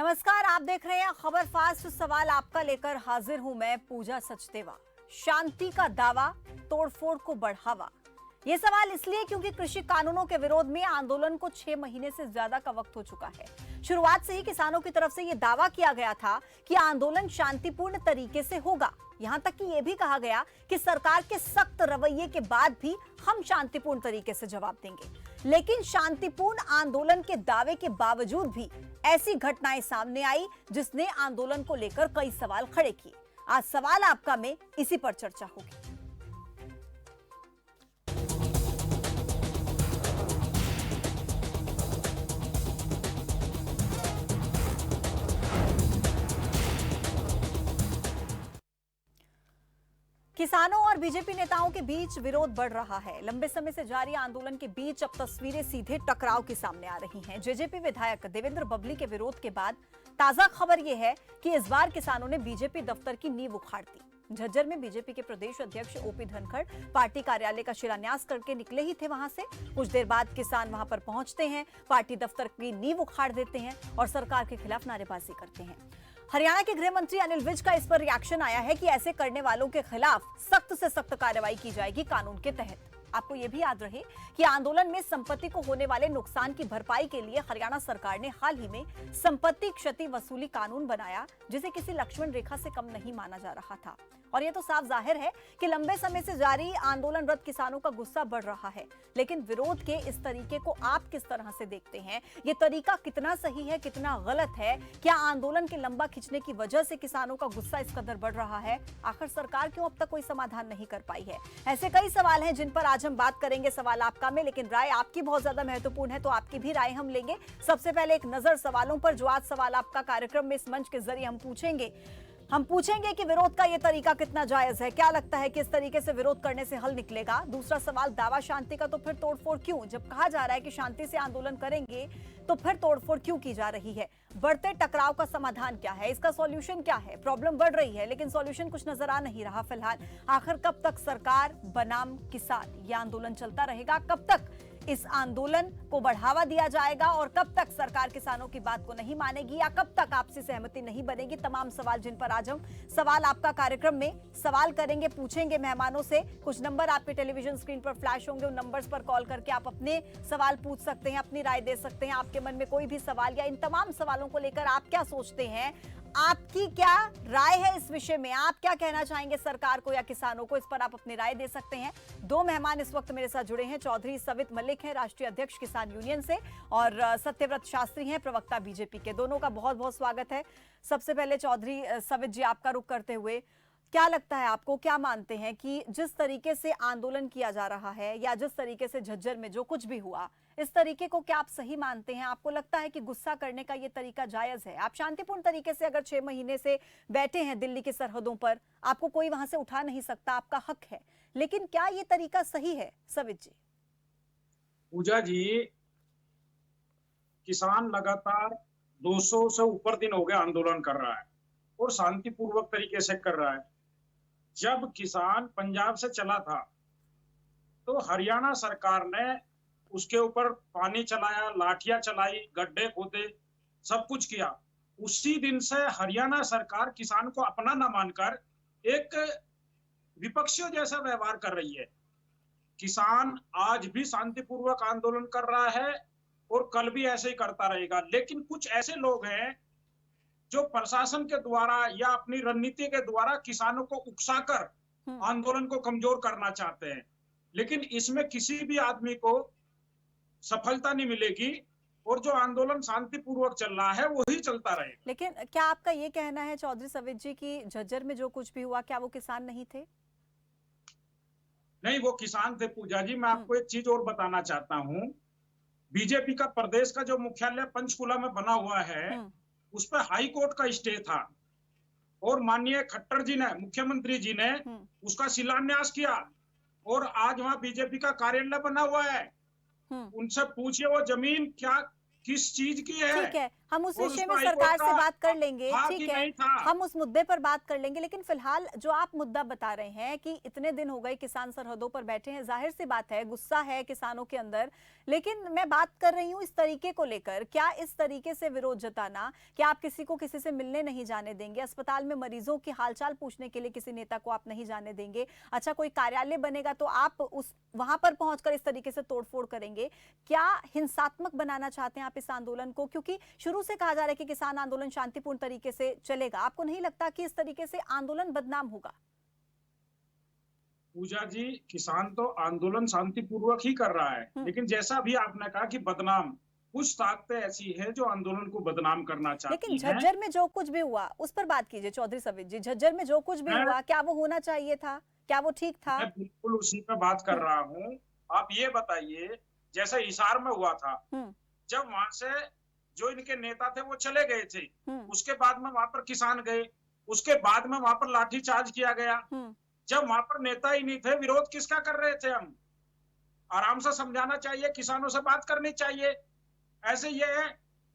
नमस्कार, आप देख रहे हैं खबर फास्ट। सवाल आपका लेकर हाजिर हूं मैं पूजा सचदेवा। शांति का दावा, तोड़फोड़ को बढ़ावा। ये सवाल इसलिए क्योंकि कृषि कानूनों के विरोध में आंदोलन को 6 महीने से ज्यादा का वक्त हो चुका है। शुरुआत से ही किसानों की तरफ से ये दावा किया गया था कि आंदोलन शांतिपूर्ण तरीके से होगा। यहां तक कि यह भी कहा गया कि सरकार के सख्त रवैये के बाद भी हम शांतिपूर्ण तरीके से जवाब देंगे। लेकिन शांतिपूर्ण आंदोलन के दावे के बावजूद भी ऐसी घटनाएं सामने आई जिसने आंदोलन को लेकर कई सवाल खड़े किए। आज सवाल आपका में इसी पर चर्चा होगी। किसानों और बीजेपी नेताओं के बीच विरोध बढ़ रहा है। लंबे समय से जारी आंदोलन के बीच अब तस्वीरें सीधे टकराव की सामने आ रही हैं। जेजेपी विधायक देवेंद्र बबली के विरोध के बाद ताजा खबर यह है कि इस बार किसानों ने बीजेपी दफ्तर की नींव उखाड़ दी। झज्जर में बीजेपी के प्रदेश अध्यक्ष ओपी धनखड़ पार्टी कार्यालय का शिलान्यास करके निकले ही थे। वहां से कुछ देर बाद किसान वहां पर पहुंचते हैं, पार्टी दफ्तर की नींव उखाड़ देते हैं और सरकार के खिलाफ नारेबाजी करते हैं। हरियाणा के गृह मंत्री अनिल विज का इस पर रिएक्शन आया है कि ऐसे करने वालों के खिलाफ सख्त से सख्त कार्रवाई की जाएगी कानून के तहत। आपको यह भी याद रहे कि आंदोलन में संपत्ति को होने वाले नुकसान की भरपाई के लिए हरियाणा सरकार ने हाल ही में संपत्ति क्षति वसूली कानून बनाया, जिसे किसी लक्ष्मण रेखा से कम नहीं माना जा रहा था। और यह तो साफ जाहिर है कि लंबे समय से जारी आंदोलनरत किसानों का गुस्सा बढ़ रहा है। लेकिन विरोध के इस तरीके को आप किस तरह से देखते हैं? ये तरीका कितना सही है, कितना गलत है? क्या आंदोलन के लंबा खिंचने की वजह से किसानों का गुस्सा इस कदर बढ़ रहा है? आखिर सरकार क्यों अब तक कोई समाधान नहीं कर पाई है? ऐसे कई सवाल हैं जिन पर आज हम बात करेंगे सवाल आपका में। लेकिन राय आपकी बहुत ज्यादा महत्वपूर्ण है, तो आपकी भी राय हम लेंगे। सबसे पहले एक नजर सवालों पर जो आज सवाल आपका कार्यक्रम में इस मंच के जरिए हम पूछेंगे कि विरोध का यह तरीका कितना जायज है। क्या लगता है कि इस तरीके से विरोध करने से हल निकलेगा? दूसरा सवाल, दावा शांति का, तो फिर तोड़फोड़ क्यों? जब कहा जा रहा है कि शांति से आंदोलन करेंगे तो फिर तोड़फोड़ क्यों की जा रही है? बढ़ते टकराव का समाधान क्या है? इसका सॉल्यूशन क्या है? प्रॉब्लम बढ़ रही है लेकिन सॉल्यूशन कुछ नजर आ नहीं रहा फिलहाल। आखिर कब तक सरकार बनाम किसान ये आंदोलन चलता रहेगा? कब तक इस आंदोलन को बढ़ावा दिया जाएगा और कब तक सरकार किसानों की बात को नहीं मानेगी, या कब तक आपसी सहमति नहीं बनेगी? तमाम सवाल जिन पर आज हम सवाल आपका कार्यक्रम में सवाल करेंगे, पूछेंगे मेहमानों से। कुछ नंबर आपके टेलीविजन स्क्रीन पर फ्लैश होंगे, उन नंबर्स पर कॉल करके आप अपने सवाल पूछ सकते हैं, अपनी राय दे सकते हैं। आपके मन में कोई भी सवाल या इन तमाम सवालों को लेकर आप क्या सोचते हैं, आपकी क्या राय है इस विषय में? आप क्या कहना चाहेंगे सरकार को या किसानों को? इस पर आप अपनी राय दे सकते हैं। दो मेहमान इस वक्त मेरे साथ जुड़े हैं। चौधरी सवित मलिक हैं, राष्ट्रीय अध्यक्ष किसान यूनियन से, और सत्यव्रत शास्त्री हैं, प्रवक्ता बीजेपी के। दोनों का बहुत बहुत स्वागत है। सबसे पहले चौधरी सवित जी, आपका रुख करते हुए, क्या लगता है आपको, क्या मानते हैं कि जिस तरीके से आंदोलन किया जा रहा है या जिस तरीके से झज्जर में जो कुछ भी हुआ, इस तरीके को क्या आप सही मानते हैं? आपको लगता है कि गुस्सा करने का ये तरीका जायज है? आप शांतिपूर्ण तरीके से अगर 6 महीने से बैठे हैं दिल्ली की सरहदों पर, आपको कोई वहां से उठा नहीं सकता, आपका हक है, लेकिन क्या ये तरीका सही है? सवित जी। पूजा जी, किसान लगातार 200 से ऊपर दिन हो गए आंदोलन कर रहा है और शांतिपूर्वक तरीके से कर रहा है। जब किसान पंजाब से चला था तो हरियाणा सरकार ने उसके ऊपर पानी चलाया, लाठियां चलाई, गड्ढे खोदे, सब कुछ किया। उसी दिन से हरियाणा सरकार किसान को अपना न मानकर एक विपक्षियों जैसा व्यवहार कर रही है। किसान आज भी शांतिपूर्वक आंदोलन कर रहा है और कल भी ऐसे ही करता रहेगा। लेकिन कुछ ऐसे लोग हैं जो प्रशासन के द्वारा या अपनी रणनीति के द्वारा किसानों को उकसाकर आंदोलन को कमजोर करना चाहते हैं। लेकिन इसमें किसी भी आदमी को सफलता नहीं मिलेगी और जो आंदोलन शांतिपूर्वक चल रहा है वही चलता रहेगा। लेकिन क्या आपका ये कहना है चौधरी सवित जी कि झज्जर में जो कुछ भी हुआ, क्या वो किसान नहीं थे? नहीं, वो किसान थे पूजा जी। मैं आपको एक चीज और बताना चाहता हूँ। बीजेपी का प्रदेश का जो मुख्यालय पंचकुला में बना हुआ है, उस पर हाई कोर्ट का स्टे था और माननीय खट्टर जी ने, मुख्यमंत्री जी ने उसका शिलान्यास किया और आज वहां बीजेपी का कार्यालय बना हुआ है। उनसे पूछिए वो जमीन क्या किस चीज की है। ठीक है, हम उस और विषय उसमें में हाईकोर्ट सरकार से का बात कर लेंगे, था ठीक कि है, नहीं था। हम उस मुद्दे पर बात कर लेंगे। लेकिन फिलहाल जो आप मुद्दा बता रहे हैं कि इतने दिन हो गए किसान सरहदों पर बैठे हैं, जाहिर सी बात है गुस्सा है किसानों के अंदर। लेकिन मैं बात कर रही हूं इस तरीके को लेकर, क्या इस तरीके से विरोध जताना कि आप किसी को किसी से मिलने नहीं जाने देंगे, अस्पताल में मरीजों की हालचाल पूछने के लिए किसी नेता को आप नहीं जाने देंगे, अच्छा कोई कार्यालय बनेगा तो आप उस वहां पर पहुंचकर इस तरीके से तोड़फोड़ करेंगे, क्या हिंसात्मक बनाना चाहते हैं आप इस आंदोलन को? क्योंकि शुरू से कहा जा रहा है कि किसान आंदोलन शांतिपूर्ण तरीके से चलेगा, आपको नहीं लगता कि इस तरीके से आंदोलन बदनाम होगा? पूजा जी, किसान तो आंदोलन शांतिपूर्वक ही कर रहा है, लेकिन जैसा भी आपने कहा कि बदनाम, कुछ ताकतें ऐसी है जो आंदोलन को बदनाम करना लेकिन चाहती हैं। झज्जर में जो कुछ भी हुआ उस पर बात कीजिए चौधरी सवित जी। झज्जर में जो कुछ भी मैं हुआ, क्या वो होना चाहिए था? क्या वो ठीक था? मैं बिल्कुल उसी पे बात कर रहा हूँ। आप ये बताइए, जैसे हिसार में हुआ था, हम्म जब वहां से जो इनके नेता थे वो चले गए थे, हम्म उसके बाद में वहां पर किसान गए, उसके बाद में वहां पर लाठीचार्ज किया गया। हम्म जब वहां पर नेता ही नहीं थे, विरोध किसका कर रहे थे हम? आराम से समझाना चाहिए, किसानों से बात करनी चाहिए। ऐसे ये है,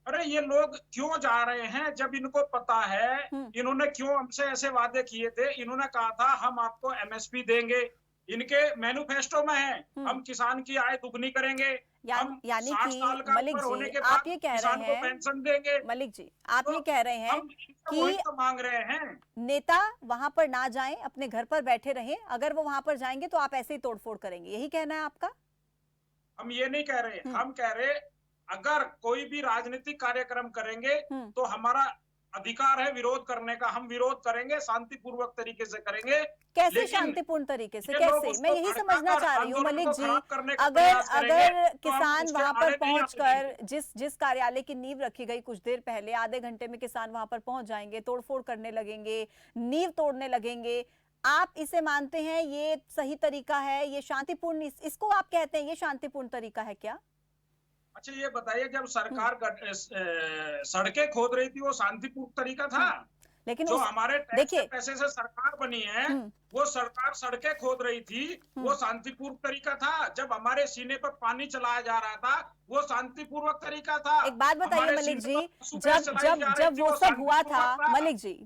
अरे ये लोग क्यों जा रहे हैं जब इनको पता है, हम्म इन्होंने क्यों हमसे ऐसे वादे किए थे, इन्होंने कहा था हम आपको एमएसपी देंगे, इनके मैनिफेस्टो में है, हम्म हम किसान की आय दुगनी करेंगे, हम यानी 60 साल कि का मलिक उम्र होने जी के आप बाद ये कह रहे किसान को हैं, पेंशन देंगे। मलिक जी आप तो ये कह रहे हैं हम इनसे वही कि तो मांग रहे हैं। नेता वहां पर ना जाएं, अपने घर पर बैठे रहें, अगर वो वहां पर जाएंगे तो आप ऐसे ही तोड़फोड़ करेंगे, यही कहना है आपका? हम ये नहीं कह रहे, हम्म हम कह रहे अगर कोई भी राजनीतिक कार्यक्रम करेंगे हम्म तो हमारा अधिकार है विरोध करने का, हम विरोध करेंगे, शांतिपूर्वक तरीके से करेंगे। कैसे लेकिन शांतिपूर्ण तरीके से, ये लोग कैसे? मैं उसको यही समझना भड़काकर चाह रही हूँ आंदोलन मलिक को जी। खराब करने का अगर प्रयास करेंगे अगर तो हम किसान उसके वहां पर आड़े नहीं आने देंगे। पहुंचकर जिस जिस कार्यालय की नींव रखी गई कुछ देर पहले, आधे घंटे में किसान वहां पर पहुंच जाएंगे, तोड़फोड़ करने लगेंगे, नींव तोड़ने लगेंगे, आप इसे मानते हैं ये सही तरीका है, ये शांतिपूर्ण, इसको आप कहते हैं ये शांतिपूर्ण तरीका है क्या? अच्छा ये बताइए, जब हम्म सरकार सड़कें खोद रही थी वो शांतिपूर्ण तरीका था? हम्म लेकिन जो उस हमारे टैक्स के देखिए पैसे से सरकार बनी है, हम्म वो सरकार सड़कें खोद रही थी, वो हम्म शांतिपूर्ण तरीका था? जब हमारे सीने पर पानी चलाया जा रहा था, वो शांतिपूर्वक तरीका था? एक बात बताइए हमारे मलिक सीने जी, पर पशु गैस जब चलाई जब जा रही जब थी, वो वो सब हुआ था, शांतिपूर्वक था?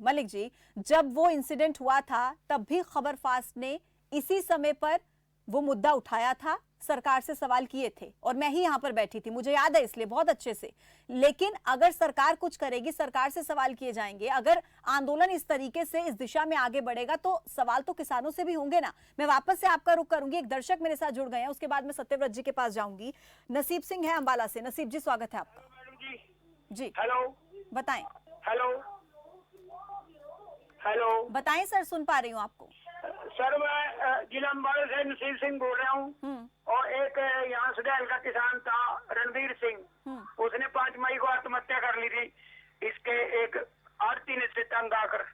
मलिक जी जब वो इंसिडेंट हुआ था तब भी खबर फास्ट ने इसी समय पर वो मुद्दा उठाया था, सरकार से सवाल किए थे और मैं ही यहां पर बैठी थी, मुझे याद है इसलिए बहुत अच्छे से। लेकिन अगर सरकार कुछ करेगी, सरकार से सवाल किए जाएंगे, अगर आंदोलन इस तरीके से इस दिशा में आगे बढ़ेगा तो सवाल तो किसानों से भी होंगे ना। मैं वापस से आपका रुख करूंगी, एक दर्शक मेरे साथ जुड़ गए हैं, उसके बाद मैं सत्यव्रत जी के पास जाऊंगी। नसीब सिंह है अंबाला से। नसीब जी स्वागत है आपका। मैडम जी। जी हेलो बताएं। हेलो हेलो बताएं सर, सुन पा रही हूँ आपको। सर मैं जिला अम्बाला से नसीब सिंह बोल रहा हूँ। और एक यहाँ सुडैल का किसान था रणवीर सिंह, उसने 5 मई को आत्महत्या कर ली थी, इसके एक आरती ने से तंग आकर।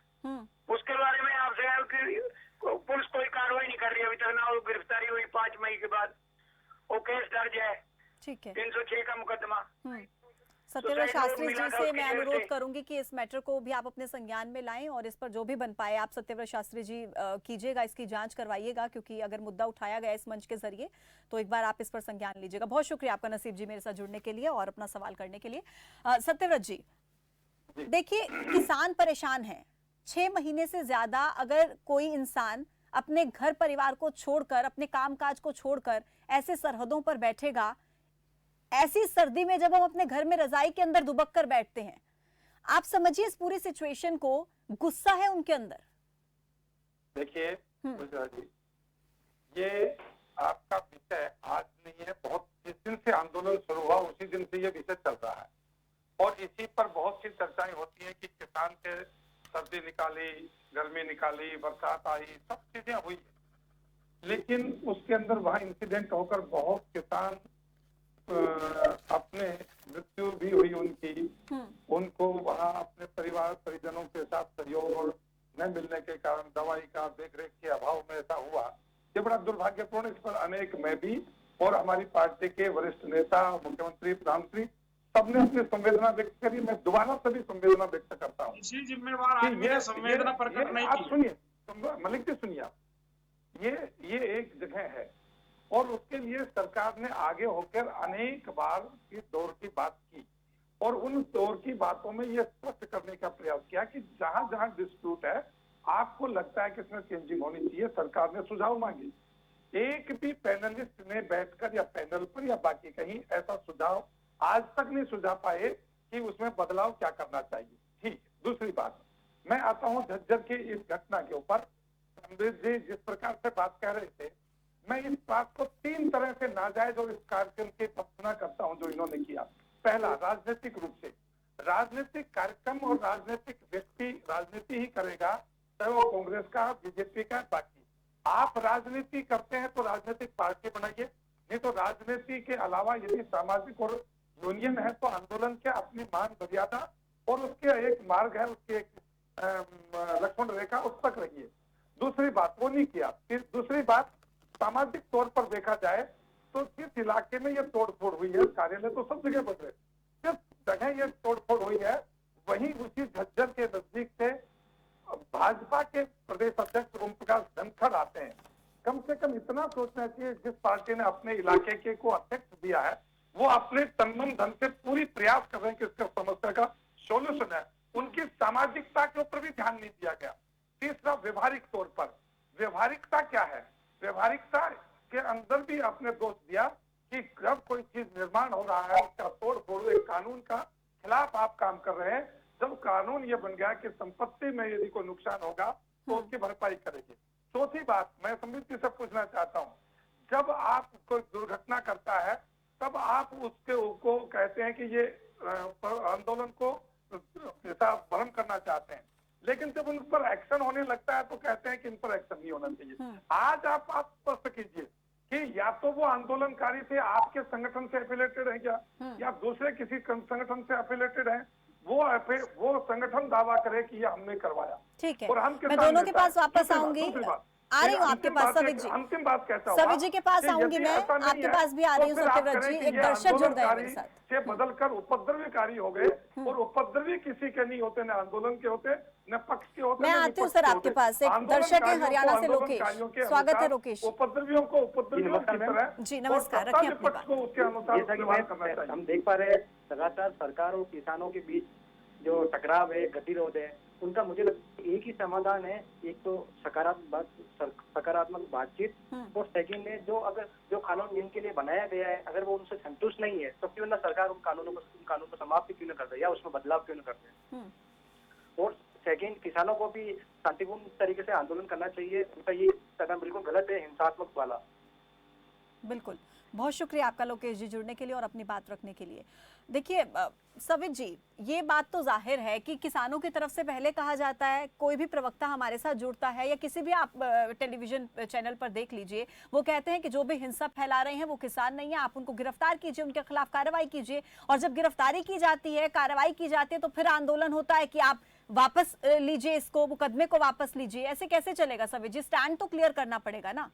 उसके बारे में आपसे है कि पुलिस कोई कार्रवाई नहीं कर रही अभी तक, ना वो गिरफ्तारी हुई 5 मई के बाद, वो केस दर्ज है, ठीक है, 306 का मुकदमा। सत्यव्रत शास्त्री जी से मैं उसकी अनुरोध जेल से। करूंगी कि इस मैटर को भी आप अपने संज्ञान में लाएं और इस पर जो भी बन पाए आप सत्यव्रत शास्त्री जी कीजिएगा, इसकी जांच करवाइएगा, क्योंकि अगर मुद्दा उठाया गया इस मंच के जरिए तो एक बार आप इस पर संज्ञान लीजिएगा। बहुत शुक्रिया आपका नसीब जी मेरे साथ जुड़ने के लिए और अपना सवाल करने के लिए। सत्यव्रत जी देखिए, किसान परेशान है, 6 महीने से ज्यादा अगर कोई इंसान अपने घर परिवार को छोड़कर, अपने कामकाज को छोड़कर ऐसे सरहदों पर बैठेगा, ऐसी सर्दी में जब हम अपने घर में रजाई के अंदर दुबक कर बैठते हैं, आप समझिए इस पूरी सिचुएशन को, गुस्सा है उनके अंदर। देखिए पूजा जी, ये आपका विषय आज नहीं है, बहुत जिस दिन से आंदोलन शुरू हुआ उसी दिन से ये विषय चल रहा है और इसी पर बहुत सी चर्चाएं होती हैं कि किसान के सर्दी निकाली, गर्मी निकाली, बरसात आई, सब चीजें हुई, लेकिन उसके अंदर वहां इंसिडेंट होकर बहुत किसान अपने मृत्यु भी हुई उनकी, उनको वहां अपने परिवार परिजनों के साथ सहयोग और न मिलने के कारण दवाई का देख रेख के अभाव में ऐसा हुआ, ये बड़ा दुर्भाग्यपूर्ण। इस पर अनेक मैं भी और हमारी पार्टी के वरिष्ठ नेता, मुख्यमंत्री, प्रधानमंत्री सबने अपनी संवेदना व्यक्त करी। मैं दोबारा सभी संवेदना व्यक्त करता हूँ। इसी जिम्मेवार आदमी ने संवेदना प्रकट नहीं आप की। सुनिए, मलिक जी सुनिए आप, ये एक जगह है और उसके लिए सरकार ने आगे होकर अनेक बार इस दौर की बात की और उन दौर की बातों में ये स्पष्ट करने का प्रयास किया कि जहां जहां डिस्प्यूट है, आपको लगता है कि इसमें चेंजिंग होनी चाहिए, सरकार ने सुझाव मांगे। एक भी पैनलिस्ट ने बैठकर या पैनल पर या बाकी कहीं ऐसा सुझाव आज तक नहीं सुझा पाए कि उसमें बदलाव क्या करना चाहिए। ठीक, दूसरी बात, मैं आता हूं झज्जर की इस घटना के ऊपर। संबित जी जिस प्रकार से बात कह रहे थे, मैं इस बात को 3 तरह से नाजायज और इस कार्यक्रम की भर्त्सना करता हूं जो इन्होंने किया। पहला, राजनीतिक रूप से, राजनीतिक कार्यक्रम और राजनीतिक व्यक्ति राजनीति ही करेगा, चाहे वो कांग्रेस का, बीजेपी का, बाकी। आप राजनीति करते हैं तो राजनीतिक पार्टी बनाइए, नहीं तो राजनीति के अलावा यदि सामाजिक और यूनियन है तो आंदोलन के अपनी मान मर्यादा और उसके एक मार्ग है, उसके एक लक्ष्मण रेखा, उस तक रहिए। दूसरी बात, वो नहीं किया। फिर दूसरी बात, सामाजिक तौर पर देखा जाए तो जिस इलाके में ये तोड़फोड़ हुई है, कार्यालय तो सब जगह बन रहे, जिस जगह ये तोड़फोड़ हुई है वहीं उसी झज्जर के नजदीक से भाजपा के प्रदेश अध्यक्ष ओम प्रकाश धनखड़ आते हैं। कम से कम इतना सोचना चाहिए, जिस पार्टी ने अपने इलाके के को अध्यक्ष दिया है वो अपने तन धन से पूरी प्रयास कर रहे हैं कि इसका समस्या का सोल्यूशन है। उनकी सामाजिकता के ऊपर भी ध्यान नहीं दिया गया। तीसरा, व्यवहारिक तौर पर, व्यवहारिकता क्या है? व्यवहारिकता के अंदर भी आपने दोष दिया कि जब कोई चीज निर्माण हो रहा है उसका तोड़ फोड़ एक कानून का खिलाफ आप काम कर रहे हैं। जब कानून ये बन गया कि संपत्ति में यदि कोई नुकसान होगा तो उसकी भरपाई करेगी। चौथी बात, मैं संबित जी से पूछना चाहता हूँ, जब आप कोई दुर्घटना करता है तब आप उसके को कहते हैं कि ये आंदोलन को भ्रम करना चाहते हैं, लेकिन जब उन पर एक्शन होने लगता है तो कहते हैं कि इन पर एक्शन नहीं होना चाहिए। आज आप स्पष्ट कीजिए कि या तो वो आंदोलनकारी थे, आपके संगठन से एफिलेटेड है क्या, या दूसरे किसी संगठन से एफिलेटेड है, वो संगठन दावा करे कि ये हमने करवाया। ठीक है, और हम मैं दोनों के पास वापस आऊंगी, आ रही हूँ आपके पास। सविक जी, अंतिम बात कहता हूँ, सविक जी के पास आऊंगी, मैं आपके पास भी आ रही हूँ। सत्यव्रत जी, एक दर्शक जुड़ गए मेरे साथ। से बदलकर उपद्रवकारी हो गए, और उपद्रवी किसी के नहीं होते, न आंदोलन के होते, न पक्ष के होते। मैं आती हूँ सर आपके पास, एक दर्शक है हरियाणा से, लोकेश, स्वागत है लोकेश। उपद्रवियों को उपद्रवियों की तरह, जी नमस्कार, रखिए अपनी बात। को उसके अनुसार व्यवहार करना चाहिए। हम देख पा रहे हैं लगातार सरकार और किसानों के बीच जो टकराव है, गतिरोध है, उनका मुझे लगता है एक ही समाधान है। एक तो सकारात्मक बातचीत, और सेकंड है जो कानून जिनके लिए बनाया गया है अगर वो उनसे संतुष्ट नहीं है तो क्यों ना सरकार उन कानून को समाप्त क्यों न कर दे या उसमें बदलाव क्यों न कर दे। और सेकंड, किसानों को भी शांतिपूर्ण तरीके से आंदोलन करना चाहिए। उनका ये कदम बिल्कुल गलत है, हिंसात्मक वाला। बिल्कुल, बहुत शुक्रिया आपका लोकेश जी जुड़ने के लिए और अपनी बात रखने के लिए। देखिए सविक जी, ये बात तो जाहिर है कि किसानों की तरफ से पहले कहा जाता है, कोई भी प्रवक्ता हमारे साथ जुड़ता है या किसी भी आप टेलीविजन चैनल पर देख लीजिए, वो कहते हैं कि जो भी हिंसा फैला रहे हैं वो किसान नहीं है, आप उनको गिरफ्तार कीजिए, उनके खिलाफ कार्रवाई कीजिए। और जब गिरफ्तारी की जाती है, कार्रवाई की जाती है, तो फिर आंदोलन होता है कि आप वापस लीजिए इसको, मुकदमे को वापस लीजिए। ऐसे कैसे चलेगा सविक जी? स्टैंड तो क्लियर करना पड़ेगा ना।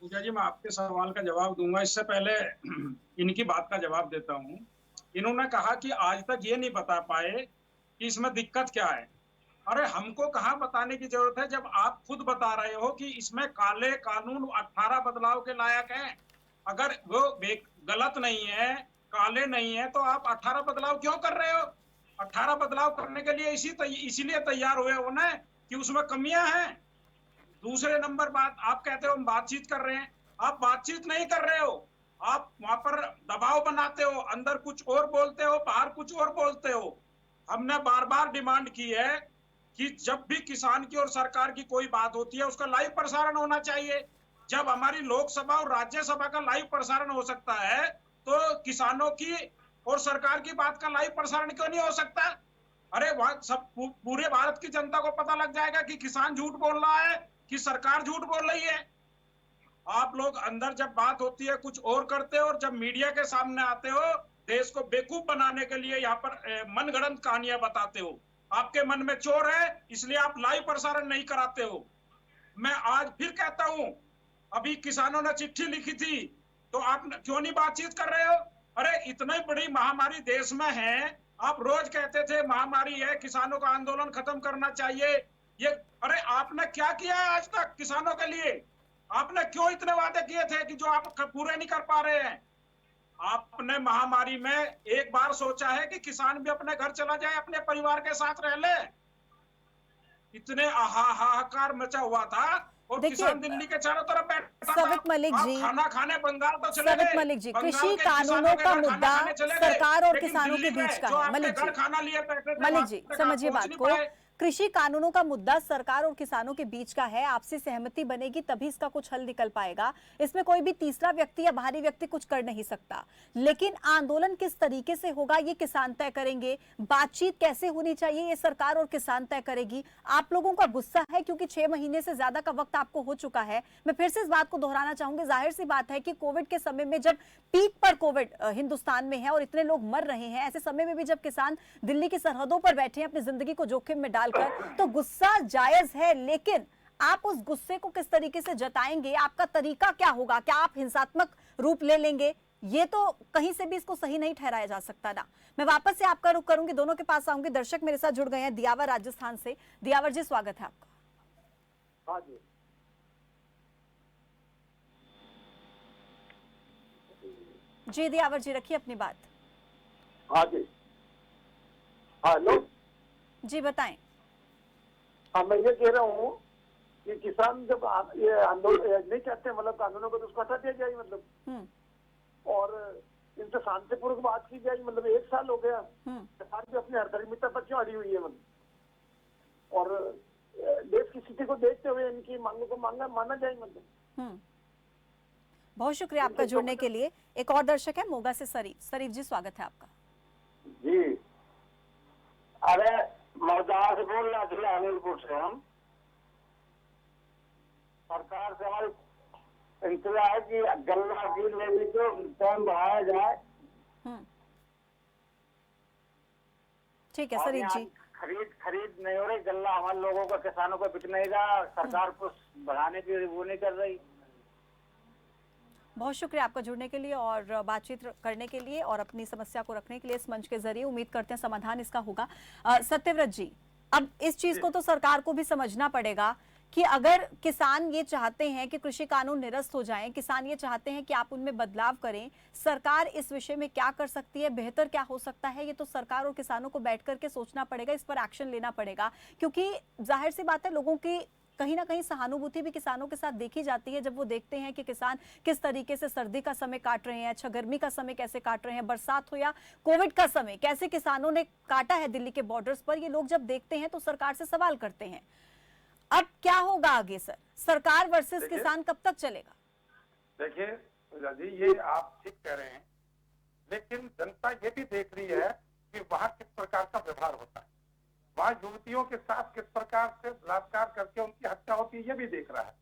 पूजा जी, मैं आपके सवाल का जवाब दूंगा, इससे पहले इनकी बात का जवाब देता हूं। इन्होंने कहा कि आज तक ये नहीं बता पाए कि इसमें दिक्कत क्या है। अरे हमको कहाँ बताने की जरूरत है जब आप खुद बता रहे हो कि इसमें काले कानून 18 बदलाव के लायक हैं। अगर वो गलत नहीं है, काले नहीं है, तो आप 18 बदलाव क्यों कर रहे हो? 18 बदलाव करने के लिए इसीलिए तैयार हुए हो ना कि उसमें कमियां हैं। दूसरे नंबर बात, आप कहते हो हम बातचीत कर रहे हैं, आप बातचीत नहीं कर रहे हो, आप वहां पर दबाव बनाते हो, अंदर कुछ और बोलते हो, बाहर कुछ और बोलते हो। हमने बार बार डिमांड की है कि जब भी किसान की और सरकार की कोई बात होती है उसका लाइव प्रसारण होना चाहिए। जब हमारी लोकसभा और राज्यसभा का लाइव प्रसारण हो सकता है तो किसानों की और सरकार की बात का लाइव प्रसारण क्यों नहीं हो सकता? अरे वहां सब पूरे भारत की जनता को पता लग जाएगा कि किसान झूठ बोल रहा है कि सरकार झूठ बोल रही है। आप लोग अंदर जब बात होती है कुछ और करते हो, और जब मीडिया के सामने आते हो देश को बेवकूफ बनाने के लिए यहाँ पर मनगढ़ंत कहानियां बताते हो। आपके मन में चोर है इसलिए आप लाइव प्रसारण नहीं कराते हो। मैं आज फिर कहता हूं, अभी किसानों ने चिट्ठी लिखी थी तो आप क्यों नहीं बातचीत कर रहे हो? अरे इतनी बड़ी महामारी देश में है, आप रोज कहते थे महामारी है, किसानों का आंदोलन खत्म करना चाहिए। ये अरे आपने क्या किया है आज तक किसानों के लिए? आपने क्यों इतने वादे किए थे कि जो आप पूरे नहीं कर पा रहे हैं? आपने महामारी में एक बार सोचा है कि किसान भी अपने घर चला जाए, अपने परिवार के साथ रह ले? इतने हाहाकार मचा हुआ था और किसान दिल्ली के चारों तरफ बैठा था। सवित मलिक जी, खाना खाने बंगाल तो चले गए। सवित मलिक जी, बंगाल कृषि के कानूनों किसानों के का घर मुद्दा खाना खाने चले गए। सरकार और लेकिन किसानों के दिल्ली बीच में का जो है। आपके मलिक घर जी, खाना लिए बैठे थे, मलिक वहाँ जी तक आप समझिए पहुंच बात नहीं को। पाए। कृषि कानूनों का मुद्दा सरकार और किसानों के बीच का है, आपसी सहमति बनेगी तभी इसका कुछ हल निकल पाएगा। इसमें कोई भी तीसरा व्यक्ति या बाहरी व्यक्ति कुछ कर नहीं सकता। लेकिन आंदोलन किस तरीके से होगा ये किसान तय करेंगे, बातचीत कैसे होनी चाहिए ये सरकार और किसान तय करेगी। आप लोगों का गुस्सा है क्योंकि 6 महीने से ज्यादा का वक्त आपको हो चुका है। मैं फिर से इस बात को दोहराना चाहूंगी, जाहिर सी बात है कि कोविड के समय में जब पीक पर कोविड हिंदुस्तान में है और इतने लोग मर रहे हैं, ऐसे समय में भी जब किसान दिल्ली की सरहदों पर बैठे हैं अपनी जिंदगी को जोखिम में डालकर, तो गुस्सा जायज है। लेकिन आप उस गुस्से को किस तरीके से जताएंगे, आपका तरीका क्या होगा? क्या आप हिंसात्मक रूप ले लेंगे? ये तो कहीं से भी इसको सही नहीं ठहराया जा सकता ना। मैं वापस से आपका रुख करूंगी, दोनों के पास आऊंगी। दर्शक मेरे साथ जुड़ गए हैं दियावर राजस्थान से। दियावर जी, स्वागत है आपका। हाँ जी, जी दियावर जी, रखिए अपनी बात। हाँ जी, हेलो जी बताएं। हाँ, मैं ये कह रहा हूँ कि किसान जब ये आंदोलन नहीं चाहते, मतलब कानूनों को तो उसको हटा दिया जाए, मतलब और इनसे शांतिपूर्वक बात की जाए। मतलब 1 साल हो गया, सरकार भी अपनी हरदर्मिता पर क्यों अड़ी हुई है? मतलब और देश की स्थिति को देखते हुए इनकी मांगों को माना जाए। मतलब बहुत शुक्रिया आपका जुड़ने के लिए। एक और दर्शक है मोगा से शरीफ जी, स्वागत है आपका। जी, अरे मौजदार से बोल रहा था, हमीरपुर से। हम सरकार से हमारी इंतजार है कि गन्ना की लेवी को टाइम बढ़ाया जाए। ठीक है शरीफ जी। खरीद नहीं हो रही, गन्ना हमारे लोगों का, किसानों को बिक नहीं रहा, सरकार को बढ़ाने की वो नहीं कर रही। बहुत शुक्रिया आपका जुड़ने के लिए और बातचीत करने के लिए और अपनी समस्या को रखने के लिए इस मंच के जरिए। उम्मीद करते हैं समाधान इसका होगा। सत्यव्रत जी, अब इस चीज को तो सरकार को भी समझना पड़ेगा कि अगर किसान ये चाहते हैं कि कृषि कानून निरस्त हो जाएं, किसान ये चाहते हैं कि आप उनमें बदलाव करें, सरकार इस विषय में क्या कर सकती है, बेहतर क्या हो सकता है, ये तो सरकार और किसानों को बैठ करके सोचना पड़ेगा, इस पर एक्शन लेना पड़ेगा। क्योंकि जाहिर सी बात है, लोगों की कहीं ना कहीं सहानुभूति भी किसानों के साथ देखी जाती है जब वो देखते हैं कि किसान किस तरीके से सर्दी का समय काट रहे हैं, अच्छा गर्मी का समय कैसे काट रहे हैं, बरसात हो या कोविड का समय कैसे किसानों ने काटा है दिल्ली के बॉर्डर्स पर। ये लोग जब देखते हैं तो सरकार से सवाल करते हैं। अब क्या होगा आगे सर? सरकार वर्सेस किसान कब तक चलेगा? देखिए पूजा जी, ये आप ठीक कह रहे हैं, लेकिन जनता ये भी देख रही है कि वहाँ किस प्रकार का व्यवहार होता है, वहाँ युवतियों के साथ किस प्रकार से बलात्कार करके उनकी हत्या होती है, ये भी देख रहा है।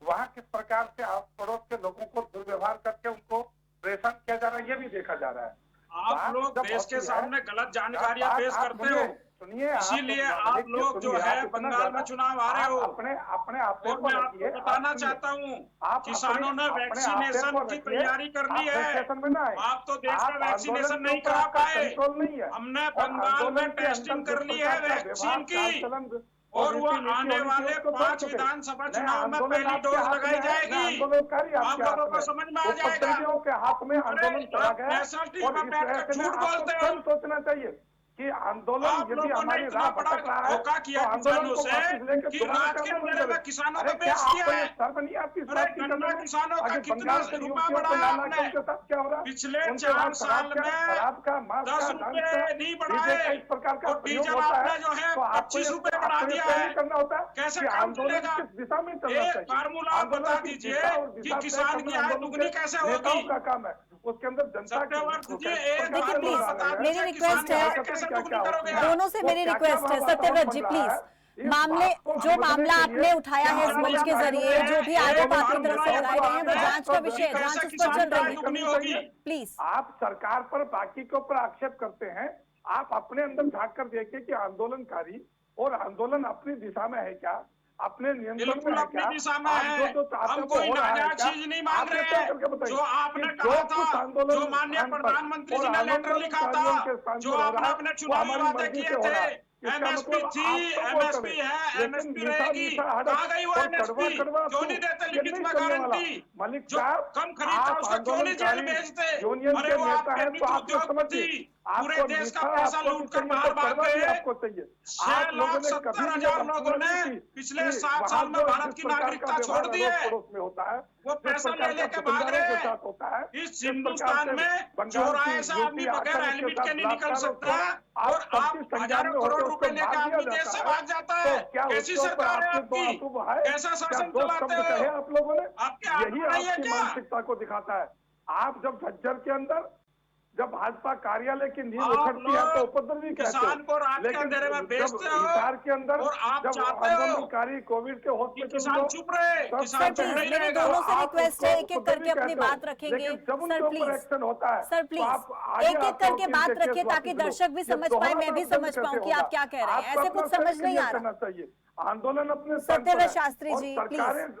वहाँ किस प्रकार से आस पड़ोस के लोगों को दुर्व्यवहार करके उनको परेशान किया जा रहा है, ये भी देखा जा रहा है। आप लोग देश के सामने गलत जानकारियां पेश करते हो, सुनिए, इसीलिए आप लोग जो है बंगाल में चुनाव आ रहे हो। अपने आप और मैं आपको बताना चाहता हूँ, किसानों ने वैक्सीनेशन की तैयारी कर ली है। आप तो देश में वैक्सीनेशन नहीं करा पाए। हमने बंगाल में टेस्टिंग कर ली है वैक्सीन की, और वो आने वाले 5 विधानसभा चुनाव में पहली डोज लगाई जाएगी। आप लोगों को समझ में आ जाएगा। के हाथ में आंदोलन चला गया नेशनल टीवी में बैठकर झूठ बोलते हो। सोचना चाहिए कि आंदोलन आप यदि लोगों ने हमारी इतना राह बड़ा भटक रहा है धोखा किया तो आंदोलन किसानों को से वापस लेकर कि दोबारा रात के करना अंधेरे में पड़ेगा। किसानों अरे को क्या बेच आपको दिया ये है? शर्म नहीं आती इस अरे बात की गन्ना करने में? किसानों का आगे कितना बंगाल के रुपया युवतियों को बढ़ाया लाना आपने? उनके साथ क्या हो रहा है? पिछले उनके 4 वहाँ साल में शराब का, मांस 10 का, रुपए डांस का, नहीं डीजे का बढ़ाए इस प्रकार का और प्रयोग डीजल होता आपने है, जो है तो आपको 25 ये रुपए बढ़ा दिया नहीं है। करना होता कैसे कि काम आंदोलन चलेगा? किस दिशा में चलना एक चाहिए। फार्मूला आप आंदोलन बता की दीजिए दिशा और कि दिशा तय किसान करना की आय आंदोलन दुगनी के कैसे नेताओं होगी? का काम है। उसके अंदर जनता सत्यव्रत जी, एक देखिए, फार्मूला प्लीज, बता मेरी दीजिए, रिक्वेस्ट किसान है, की आय कैसे दुगनी करोगे आप? दोनों से मेरी रिक्वेस्ट है सत्यव्रत जी, प्लीज जो मामला आपने उठाया है इस मंच के जरिए, जो भी आरोप आपकी तरफ से लगाए गए हैं वो जांच का विषय है, जांच उस पर चल रही है। प्लीज, आप सरकार पर बाकी के ऊपर आक्षेप करते हैं, आप अपने अंदर झांक कर देखिए कि आंदोलनकारी और आंदोलन अपनी दिशा में है क्या, अपने नियंत्रण में है क्या? अपनी दिशा में आप है। जो चाहते हम हो कोई हो रहा है नाजायज क्या? चीज नहीं मांग आप रहे ये तय करके हैं। बताइए जो आपने कि कहा जो था, कुछ आंदोलन जो माननीय स्थान पर प्रधानमंत्री और जी ने लेटर आंदोलन लिखा कारियों था, के स्थान जो पर हो रहा आपने है, अपने वो चुनावी हमारी वादे मर्जी किए से हो रहा थे, है। एमएसपी थी, एमएसपी है, एमएसपी रहेगी। कहाँ गई वो एमएसपी? क्यों नहीं देते लिखित में गारंटी? मलिक जो साहब, कम खरीदता उसको क्यों नहीं जेल भेजते? अरे वो आपके मित्र उद्योगपति पूरे देश का पैसा लूट कर बाहर भाग गए। आपको चाहिए 6,70,000 लोगों ने पिछले 7 साल में भारत की नागरिकता छोड़ दी है। में होता है वो पैसा ले लेके भाग रहे हैं। होता है इस हिंदुस्तान में चौराहे से आदमी बगैर हेलमेट के नहीं निकल सकता, और आप हजारों करोड़ रुपए लेके आदमी देश से भाग जाता है। कैसी सरकार है आपकी? कैसा शासन चलाते हो आप लोगों ने? आपके हाथ यही में नहीं है आपकी क्या? मानसिकता को दिखाता है। आप जब झज्जर के अंदर जब भाजपा कार्यालय की नींव आप उखड़ती है तो लोग उपद्रवी कहते हो, किसान को रात के लेकिन अंधेरे में जब बेचते हो हिसार के अंदर और आप जब चाहते हो आंदोलनकारी कोविड के कि हॉस्पिटल किसान चुप रहे, सब किसान कहते चुप हैं, नहीं मेरे रहेगा। दोनों से आप रिक्वेस्ट है, उसको एक-एक करके उपद्रवी अपनी कहते हो, बात रखेंगे। लेकिन जब उनके सर ऊपर प्लीज, एक्शन होता है सर तो प्लीज, आप आगे एक-एक आते हो करके कि बात इनके रखिए केस ताकि वापस लो। दर्शक भी ये समझ पाए, मैं भी दोहरा समझ कैसे पाऊं कि होगा? आप क्या कह रहे हैं। आपको ऐसे कुछ अपना समझ सेल्फ नहीं आ क्लियर रहा। करना चाहिए। आंदोलन अपने स्थान सत्यव्रत पर है, शास्त्री और जी, सरकारें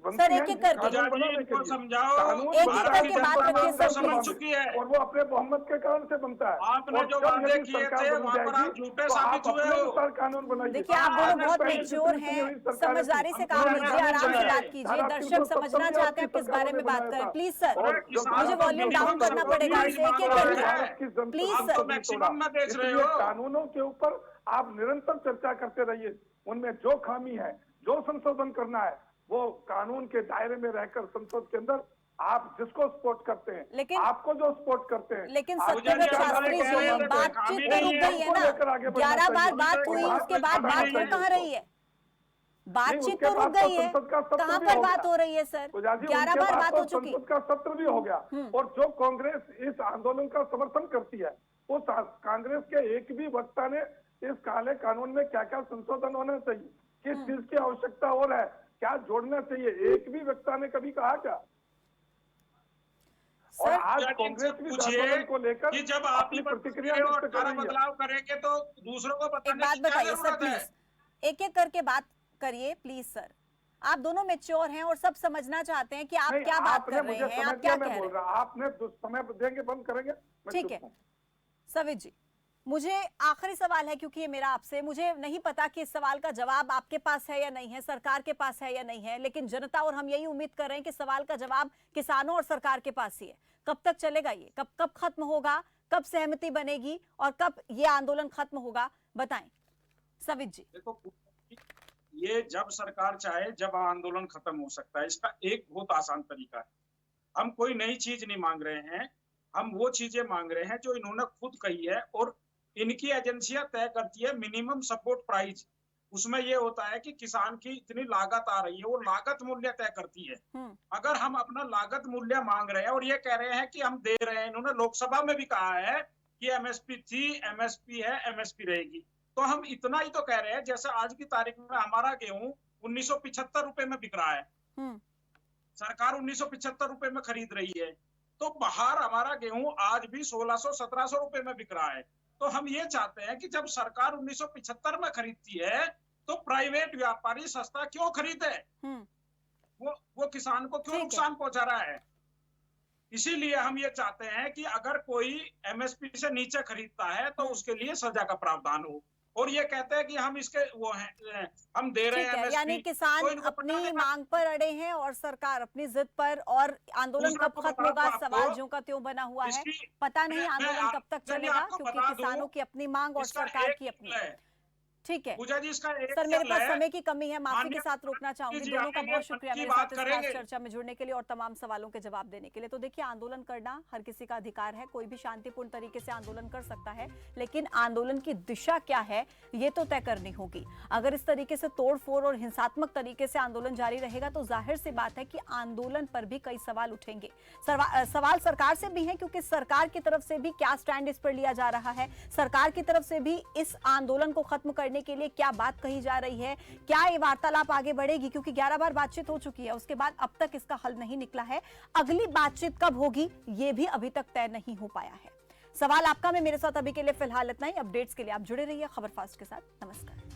बनती सर, हैं एक-एक करके। कानून बनाने के इनको लिए। समझाओ, कानून एक-एक भारत करके की बात जनता रखिए, बात सर, को समझ प्लीज। चुकी है। और वो अपने बहुमत के कारण से बनता है। आपने और जो जब वादे यदि किए सरकार थे बदल वहाँ पर जाएगी, आप झूठे तो साबित आप हुए अपने हो। अनुसार कानून बनाइए। देखिए, आप दोनों आपने बहुत पहले मेच्योर जितनी हैं, हुई सरकारें समझदारी से थी, काम उन्होंने लीजिए, आराम से बनाया। बात कीजिए। धारा दर्शक 370 समझना भी चाहते हैं, आपकी किस बारे में सरकारों ने बात बनाया करें। था। प्लीज सर, और अरे जब किसान मुझे को वॉल्यूम मिनिमम डाउन करना सपोर्ट पड़ेगा, प्राइस इसे एक-एक मांग रहे करके। हैं। प्लीज आप तो सर, मैक्सिमम में बेच रहे इसलिए हो। कानूनों के ऊपर आप निरंतर चर्चा करते रहिए। उनमें जो खामी है, जो संशोधन करना है, वो कानून के दायरे में रहकर संसद के अंदर आप जिसको सपोर्ट करते हैं, लेकिन आपको जो सपोर्ट करते हैं, लेकिन आप सत्यव्रत मुझे शास्त्री कह रहे जी, हैं, बातचीत तो नहीं रुक है, गई है उनको ना। लेकर आगे बढ़ना 11 बार चाहिए। बात हुई, वहाँ उसके पे बाद खड़ा बात नहीं तो है कहाँ रही है? बातचीत उसके तो रुक बाद तो गई है, संसद का सत्र कहाँ भी पर हो बात गया। हो रही है सर? पूजा जी, 11 उनके बार बाद बात तो हो चुकी। संसद का सत्र भी हो गया। और जो कांग्रेस इस आंदोलन का समर्थन करती है, उस कांग्रेस के एक भी वक्ता ने इस काले कानून में क्या क्या संशोधन होना चाहिए, किस चीज की आवश्यकता और है, क्या जोड़ना चाहिए, एक भी वक्ता ने कभी कहा क्या? और आज कांग्रेस भी इस आंदोलन को लेकर कि जब आप अपनी प्रतिक्रिया और व्यक्त कर सारा रही है। बदलाव करेंगे तो दूसरों को एक बताने बात की क्या बताइए सर, जरूरत है? प्लीज एक-एक करके बात करिए प्लीज सर। आप दोनों मेच्योर हैं और सब समझना चाहते हैं कि आप नहीं, क्या बात आपने कर रहे मुझे हैं, समय आप क्या दिया, कह मैं रहे बोल हैं। रहा, आपने समय देंगे, बंद करेंगे, मैं ठीक चुप है हूं। सवित जी, मुझे आखिरी सवाल है, क्योंकि ये मेरा आपसे, मुझे नहीं पता कि इस सवाल का जवाब आपके पास है या नहीं है, सरकार के पास है या नहीं है, लेकिन जनता और हम यही उम्मीद कर रहे हैं कि सवाल का जवाब किसानों और सरकार के पास ही है। कब तक चलेगा ये? कब कब खत्म होगा? कब सहमति बनेगी और कब ये आंदोलन खत्म होगा? बताएं सवित जी। देखो, ये जब सरकार चाहे जब आंदोलन खत्म हो सकता है। इसका एक बहुत आसान तरीका है। हम कोई नई चीज नहीं मांग रहे हैं, हम वो चीजें मांग रहे हैं जो इन्होंने खुद कही है और इनकी एजेंसियां तय करती है मिनिमम सपोर्ट प्राइस। उसमें ये होता है कि किसान की इतनी लागत आ रही है, वो लागत मूल्य तय करती है। अगर हम अपना लागत मूल्य मांग रहे हैं और ये कह रहे हैं कि हम दे रहे हैं, इन्होंने लोकसभा में भी कहा है कि एमएसपी थी, एमएसपी है, एमएसपी रहेगी, तो हम इतना ही तो कह रहे हैं। जैसे आज की तारीख में हमारा गेहूं 1975 रुपए में बिक रहा है, सरकार 1975 रुपए में खरीद रही है, तो बाहर हमारा गेहूं आज भी 1600-1700 रुपए में बिक रहा है। तो हम ये चाहते हैं कि जब सरकार 1975 में खरीदती है तो प्राइवेट व्यापारी सस्ता क्यों खरीदे? वो किसान को क्यों नुकसान पहुंचा रहा है? इसीलिए हम ये चाहते हैं कि अगर कोई एमएसपी से नीचे खरीदता है तो उसके लिए सजा का प्रावधान हो। और ये कहते हैं कि हम इसके वो हैं, हम दे रहे हैं एमएसपी। यानी किसान अपनी मांग पर अड़े हैं और सरकार अपनी जिद पर, और आंदोलन कब खत्म होगा सवाल ज्यों का त्यों बना हुआ है। पता नहीं आंदोलन कब तक चलेगा, क्योंकि किसानों की अपनी मांग और सरकार की अपनी। ठीक है पूजा जी, इसका एक सर, मेरे पास समय की कमी है, माफी के साथ रोकना चाहूंगी। दोनों का बहुत शुक्रिया मेरे साथ इस खास चर्चा में जुड़ने के लिए और तमाम सवालों के जवाब देने के लिए। तो देखिए, आंदोलन करना हर किसी का अधिकार है, कोई भी शांतिपूर्ण तरीके से आंदोलन कर सकता है, लेकिन आंदोलन की दिशा क्या है ये तो तय करनी होगी। अगर इस तरीके से तोड़फोड़ और हिंसात्मक तरीके से आंदोलन जारी रहेगा तो जाहिर सी बात है कि आंदोलन पर भी कई सवाल उठेंगे। सवाल सरकार से भी है, क्योंकि सरकार की तरफ से भी क्या स्टैंड इस पर लिया जा रहा है, सरकार की तरफ से भी इस आंदोलन को खत्म करने के लिए क्या बात कही जा रही है, क्या ये वार्तालाप आगे बढ़ेगी, क्योंकि 11 बार बातचीत हो चुकी है, उसके बाद अब तक इसका हल नहीं निकला है। अगली बातचीत कब होगी ये भी अभी तक तय नहीं हो पाया है। सवाल आपका में मेरे साथ अभी के लिए फिलहाल इतना ही। अपडेट्स के लिए आप जुड़े रहिए खबर फास्ट के साथ। नमस्कार।